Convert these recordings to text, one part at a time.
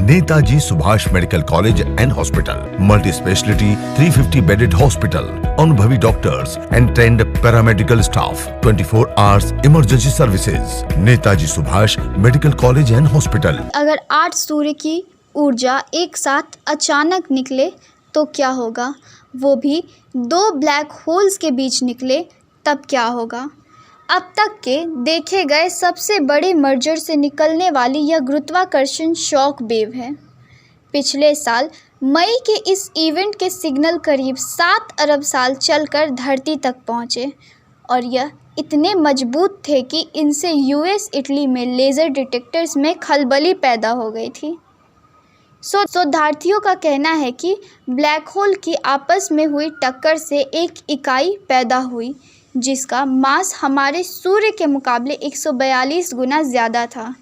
Netaji Subhash medical college and hospital, multi speciality 350 bedded hospital, अनुभवी doctors and trained paramedical staff, 24 hours emergency services. Netaji Subhash medical college and hospital. अगर 8 सूर्य की ऊर्जा एक साथ अचानक निकले तो क्या होगा, वो भी 2 ब्लैक होल्स के बीच निकले तब क्या होगा। अब तक के देखे गए सबसे बड़े मर्जर से निकलने वाली यह गुरुत्वाकर्षण शॉक वेव है। पिछले साल मई के इस इवेंट के सिग्नल करीब 7 अरब साल चलकर धरती तक पहुँचे और यह इतने मजबूत थे कि इनसे यूएस इटली में लेज़र डिटेक्टर्स में खलबली पैदा हो गई थी। शोधार्थियों का कहना है कि ब्लैक होल की आपस में हुई टक्कर से एक इकाई पैदा हुई जिसका मास हमारे सूर्य के मुकाबले 142 गुना ज़्यादा था।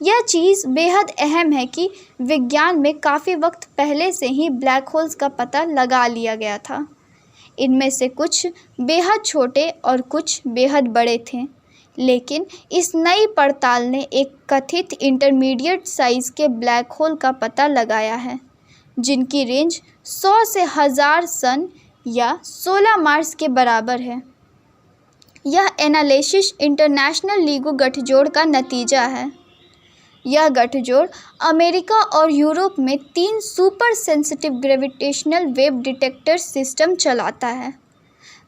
यह चीज़ बेहद अहम है कि विज्ञान में काफ़ी वक्त पहले से ही ब्लैक होल्स का पता लगा लिया गया था। इनमें से कुछ बेहद छोटे और कुछ बेहद बड़े थे, लेकिन इस नई पड़ताल ने एक कथित इंटरमीडिएट साइज़ के ब्लैक होल का पता लगाया है जिनकी रेंज 100 से 1000 सन या 16 मार्स के बराबर है। यह एनालिसिस इंटरनेशनल लीगो गठजोड़ का नतीजा है। यह गठजोड़ अमेरिका और यूरोप में 3 super sensitive gravitational wave detector system चलाता है।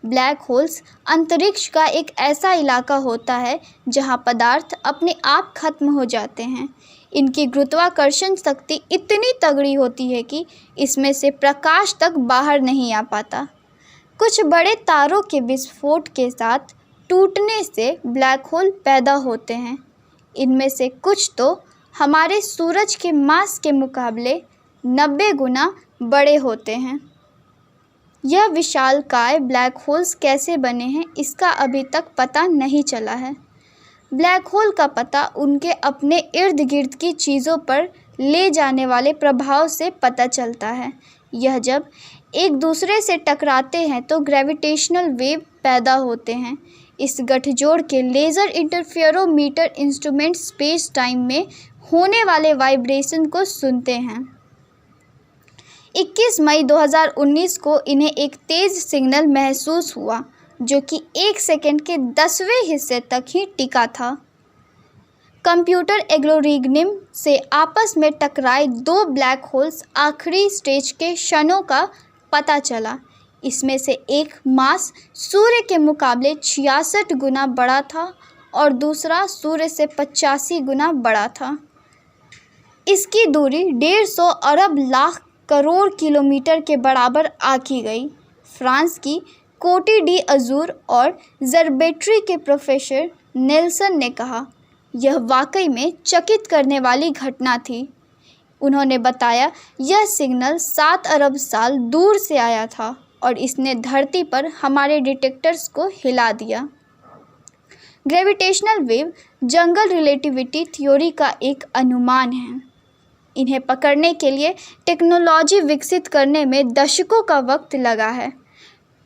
ब्लैक होल्स अंतरिक्ष का एक ऐसा इलाका होता है जहां पदार्थ अपने आप खत्म हो जाते हैं। इनकी गुरुत्वाकर्षण शक्ति इतनी तगड़ी होती है कि इसमें से प्रकाश तक बाहर नहीं आ पाता। कुछ बड़े तारों के विस्फोट के साथ टूटने से ब्लैक होल पैदा होते हैं। इनमें से कुछ तो हमारे सूरज के मास के मुकाबले 90 गुना बड़े होते हैं। यह विशालकाय ब्लैक होल्स कैसे बने हैं इसका अभी तक पता नहीं चला है। ब्लैक होल का पता उनके अपने इर्द गिर्द की चीज़ों पर ले जाने वाले प्रभाव से पता चलता है। यह जब एक दूसरे से टकराते हैं तो ग्रेविटेशनल वेव पैदा होते हैं। इस गठजोड़ के laser interferometer instrument space time में होने वाले वाइब्रेशन को सुनते हैं। 21 मई 2019 को इन्हें एक तेज़ सिग्नल महसूस हुआ जो कि 1 सेकंड के 10वें हिस्से तक ही टिका था। कंप्यूटर एल्गोरिदम से आपस में टकराए 2 ब्लैक होल्स आखिरी स्टेज के क्षणों का पता चला। इसमें से एक मास सूर्य के मुकाबले 66 गुना बड़ा था और दूसरा सूर्य से 85 गुना बड़ा था। इसकी दूरी 150 अरब लाख करोड़ किलोमीटर के बराबर आंकी गई। फ्रांस की कोटी डी अजूर और जर्बेट्री के प्रोफेसर नेल्सन ने कहा, यह वाकई में चकित करने वाली घटना थी। उन्होंने बताया, यह सिग्नल 7 अरब साल दूर से आया था और इसने धरती पर हमारे डिटेक्टर्स को हिला दिया। Gravitational wave general relativity theory का एक अनुमान है। इन्हें पकड़ने के लिए टेक्नोलॉजी विकसित करने में दशकों का वक्त लगा है।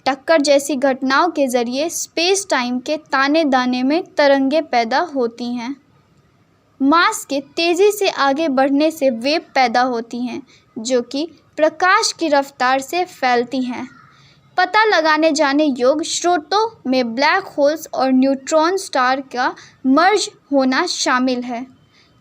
टक्कर जैसी घटनाओं के ज़रिए स्पेस टाइम के ताने दाने में तरंगें पैदा होती हैं। मास के तेज़ी से आगे बढ़ने से वेव पैदा होती हैं जो कि प्रकाश की रफ्तार से फैलती हैं। पता लगाने जाने योग्य स्रोतों में ब्लैक होल्स और न्यूट्रॉन स्टार का मर्ज होना शामिल है।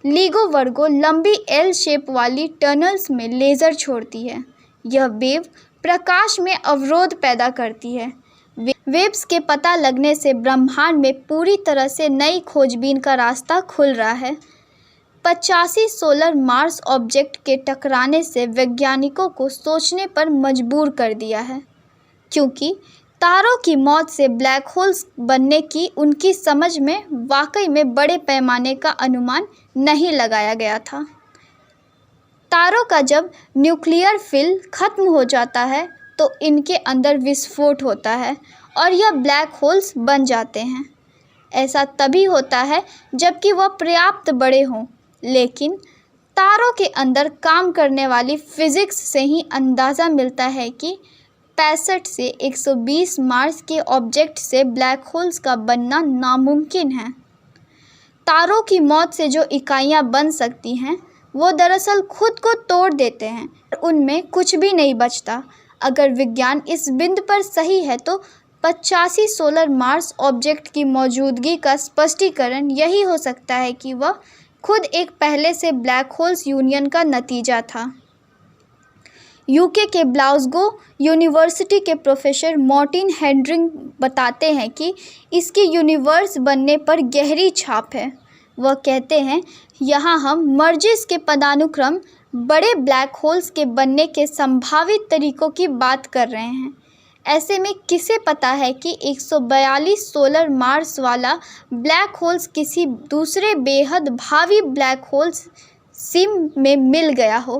लीगो वर्गो लंबी एल शेप वाली टनल्स में लेज़र छोड़ती है। यह वेव प्रकाश में अवरोध पैदा करती है। वेव्स के पता लगने से ब्रह्मांड में पूरी तरह से नई खोजबीन का रास्ता खुल रहा है। 85 सोलर मार्स ऑब्जेक्ट के टकराने से वैज्ञानिकों को सोचने पर मजबूर कर दिया है, क्योंकि तारों की मौत से ब्लैक होल्स बनने की उनकी समझ में वाकई में बड़े पैमाने का अनुमान नहीं लगाया गया था। तारों का जब न्यूक्लियर फिल खत्म हो जाता है तो इनके अंदर विस्फोट होता है और यह ब्लैक होल्स बन जाते हैं। ऐसा तभी होता है जबकि वह पर्याप्त बड़े हों, लेकिन तारों के अंदर काम करने वाली फिज़िक्स से ही अंदाज़ा मिलता है कि 65 से 120 मार्स के ऑब्जेक्ट से ब्लैक होल्स का बनना नामुमकिन है। तारों की मौत से जो इकाइयाँ बन सकती हैं वो दरअसल खुद को तोड़ देते हैं, उनमें कुछ भी नहीं बचता। अगर विज्ञान इस बिंदु पर सही है तो 85 सोलर मार्स ऑब्जेक्ट की मौजूदगी का स्पष्टीकरण यही हो सकता है कि वह खुद एक पहले से ब्लैक होल्स यूनियन का नतीजा था। यूके के ग्लासगो यूनिवर्सिटी के प्रोफेसर मार्टिन हेंड्रिक बताते हैं कि इसकी यूनिवर्स बनने पर गहरी छाप है। वह कहते हैं, यहाँ हम मर्जेस के पदानुक्रम बड़े ब्लैक होल्स के बनने के संभावित तरीकों की बात कर रहे हैं। ऐसे में किसे पता है कि 142 सोलर मार्स वाला ब्लैक होल्स किसी दूसरे बेहद भावी ब्लैक होल्स सिम में मिल गया हो।